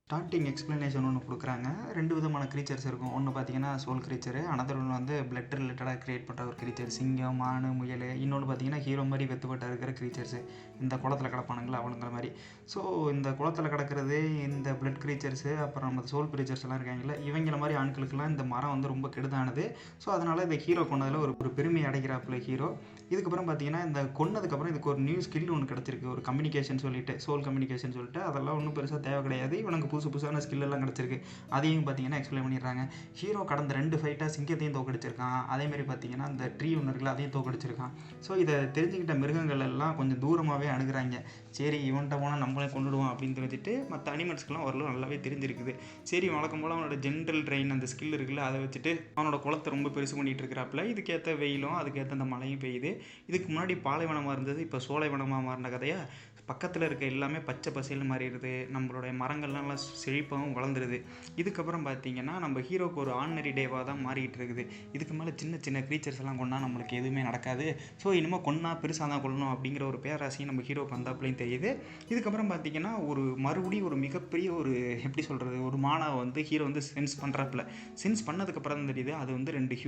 Starting explanation ஒன்று குடுக்குறாங்க. 2 விதமான கிரீச்சர்ஸ் இருக்கும். ஒண்ணு பார்த்தீங்கன்னா, சோல் கிரீச்சரு. அனதர் ஒன் வந்து பிளட் ரிலேட்டடா கிரியேட் பண்ற ஒரு கிரீச்சர். சிங்கம், மானு, முயலு. இன்னொன்னு பார்த்தீங்கன்னா, ஹீரோ மாரி வெத்துப்பட்டா இருக்கிற கிரீச்சர்ஸு. இந்த குளத்தில கிடப்பானுங்கல்ல, அவனுங்கள மாரி. ஸோ, இந்த குளத்தில கிடக்கிறது, இந்த பிளட் கிரீச்சர்ஸு, அப்புறம் நம்ம சோல் கிரீச்சர்ஸ் எல்லாம் இருக்காங்கல்ல, இவைங்கள மாரி ஆட்களுக்கெல்லாம் இந்த மரம் வந்து ரொம்ப கெடுதானது. ஸோ, அதனால இந்த ஹீரோ கொன்னதில ஒரு பெருமை அடைகிறாப்புல ஹீரோ. இதுக்கப்புறம் பார்த்தீங்கன்னா, இந்த கொன்னதுக்கப்புறம் இதுக்கு ஒரு நியூ ஸ்கில் ஒண்ணு கிடைச்சிருக்கு. ஒரு கம்யூனிகேஷன் சொல்லிட்டு, சோல் கம்யூனிகேஷன் சொல்லிட்டு, அதெல்லாம் ஒண்ணும் பெருசா தேவை கிடையாது. இவனுக்கு புதுசான ஸ்கில் எல்லாம் கிடச்சிருக்கு. அதையும் பார்த்தீங்கன்னா எக்ஸ்பிளைன் பண்ணிடுறாங்க. ஹீரோ கடந்த 2 ஃபைட்டா சிங்கத்தையும் தோக்கடிச்சிருக்கான். அதேமாரி பார்த்தீங்கன்னா, அந்த ட்ரீ ஒன்று இருக்குல்ல, அதையும் தோக்கடிச்சிருக்கான். ஸோ, இதை தெரிஞ்சுக்கிட்ட மிருகங்கள் எல்லாம் கொஞ்சம் தூரமாகவே அணுகுறாங்க. சரி, இவன்கிட்ட போனால் நம்மளே கொண்டுடுவான் அப்படின்னு தெரிஞ்சுட்டு, மற்ற அனிமல்ஸ்க்கெல்லாம் ஓரளவு நல்லாவே தெரிஞ்சிருக்குது. சரி, வழக்கம் போல் அவனோட ஜென்ரல் ட்ரெயின் அந்த ஸ்கில் இருக்குல்ல, அதை வச்சுட்டு அவனோட குளத்தை ரொம்ப பெருசு பண்ணிட்டு இருக்கிறாப்புல. இதுக்கேற்ற வெயிலும் அதுக்கேற்ற அந்த மழையும் பெய்யுது. இதுக்கு முன்னாடி பாலைவனமாக இருந்தது, இப்போ சோலைவனமாக மாறின கதையா பக்கத்தில் இருக்க எல்லாமே பச்சை பசேல்னு மாறிடுது. நம்மளுடைய மரங்கள்லாம் செழிப்பாகவும் வளர்ந்துருது. இதுக்கப்புறம் பார்த்தீங்கன்னா, நம்ம ஹீரோக்கு ஒரு ஆர்டினரி டேவாக தான் மாறிட்டு இருக்குது. இதுக்கு மேலே சின்ன சின்ன க்ரீச்சர்ஸ் எல்லாம் கொண்டா நம்மளுக்கு எதுவுமே நடக்காது. ஸோ, இனிமேல் கொன்னா பெருசாக தான் கொள்ளணும் அப்படிங்கிற ஒரு பேராசையும் நம்ம ஹீரோக்கு வந்தாப்புலையும் தெரியுது. இதுக்கப்புறம் பார்த்தீங்கன்னா, மறுபடியும் ஒரு மிகப்பெரிய எப்படி சொல்கிறது, ஒரு மானாவை வந்து ஹீரோ வந்து சென்ஸ் பண்ணுறாப்புல. சென்ஸ் பண்ணதுக்கப்புறம் தான் தெரியுது அது வந்து 2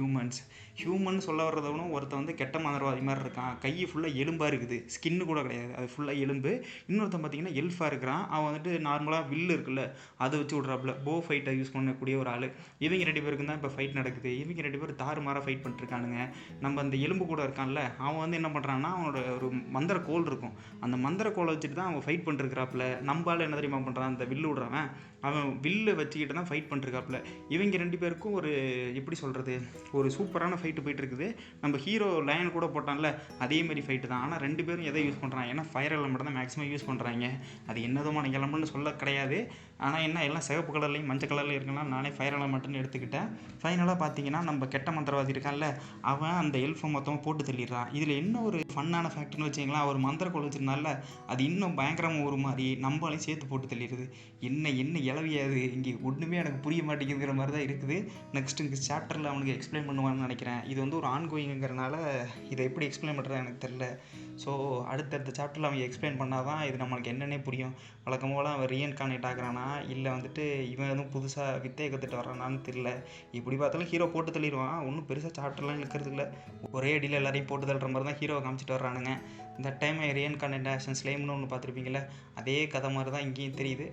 ஹியூமன் சொல்ல வர்றதவனும் ஒருத்தன் வந்து கெட்ட மந்திரவாதி மாதிரி இருக்கான். கை ஃபுல்லாக எலும்பாக இருக்குது, ஸ்கின்னு கூட கிடையாது, அது ஃபுல்லாக எலும்பு. இன்னொருத்தன் பார்த்தீங்கன்னா எல்ஃபாக இருக்கிறான். அவன் வந்துட்டு நார்மலாக வில்லு இருக்குல்ல, அதை வச்சு விட்றாப்புல. போ ஃபைட்டை யூஸ் பண்ணக்கூடிய ஒரு ஆள். இவங்க 2 பேருக்கு தான் இப்போ ஃபைட் நடக்குது. இவங்க 2 பேரும் தாறுமாறாக ஃபைட் பண்ணிட்டுருக்கானுங்க. நம்ம அந்த எலும்பு கூட இருக்கான்ல, அவன் வந்து என்ன பண்ணுறான்னா, அவனோட ஒரு மந்திர கோல் இருக்கும். அந்த மந்திர கோலை வச்சுட்டு தான் அவன் ஃபைட் பண்ணிருக்கிறாப்புல. நம்பால் என்ன தெரியுமா பண்ணுறான், அந்த வில்லு விடுறவன், அவன் வில்லு வச்சுக்கிட்டு தான் ஃபைட் பண்ணிருக்காப்புல. இவங்க 2 பேருக்கும் எப்படி சொல்கிறது, ஒரு சூப்பரான ஃபைட்டு போயிட்டு இருக்குது. நம்ம ஹீரோ லைன் கூட போட்டான்ல, அதே மாதிரி ஃபைட்டு தான். ஆனால் 2 பேரும் எதை யூஸ் பண்ணுறாங்க, ஏன்னா ஃபயர் எலமெண்ட் தான் மேக்ஸிமம் யூஸ் பண்ணுறாங்க. அது என்னதுமான எலமெண்ட்னு சொல்ல கிடையாது. ஆனால் என்ன, எல்லாம் சிவப்பு கலர்லையும் மஞ்சள் கலர்லையும் இருக்கலாம். நானே ஃபயர் எலமெண்ட்னு எடுத்துக்கிட்டேன். ஃபைனலாக பார்த்தீங்கன்னா, நம்ம கெட்ட மந்திரவாதி இருக்கான்ல, அவன் அந்த எல்ஃபை மொத்தமாக போட்டு தள்ளிடுறான். இதில் என்ன ஒரு ஃபன்னான ஃபேக்ட்னு வச்சிங்களா, அவர் மந்திர கோல் வச்சிருந்தால, அது இன்னும் பயங்கரமாக ஒரு மாதிரி நம்மளையும் சேர்த்து போட்டு தள்ளிடுது. என்ன இளவியாது, இங்கே ஒன்றுமே எனக்கு புரிய மாட்டேங்குங்கிற மாதிரி தான் இருக்குது. நெக்ஸ்ட்டு சாப்டரில் அவனுக்கு எக்ஸ்பிளைன் பண்ணுவான்னு நினைக்கிறேன். இது வந்து ஒரு ஆன்கோயிங்கிறனால இதை எப்படி எக்ஸ்பிளைன் பண்ணுறது எனக்கு தெரில. ஸோ, அடுத்தடுத்த சாப்டரில் அவங்க எக்ஸ்பிளைன் பண்ணால் தான் இது நம்மளுக்கு என்னென்னே புரியும். வழக்கம் போல் அவன் ரீஇன்கார்னேட் ஆகிறானா, இல்லை வந்துட்டு இவன் எதுவும் புதுசாக வித்தையை கற்றுட்டு வரானான்னு தெரில. இப்படி பார்த்தாலும் ஹீரோ போட்டு தள்ளிடுவான். ஒன்றும் பெருசாக சாப்டர்லாம் இழுக்கிறது இல்லை. ஒரே அடியில் எல்லாரையும் போட்டு தள்ளுற மாதிரி தான் ஹீரோவை காமிச்சிட்டு வர்றானுங்க. இந்த டைம் ரீஇன்கார்னேஷன் ஸ்லேம்னு ஒன்று பார்த்துருப்பீங்களே, அதே கதை மாதிரி தான் இங்கேயும் தெரியுது.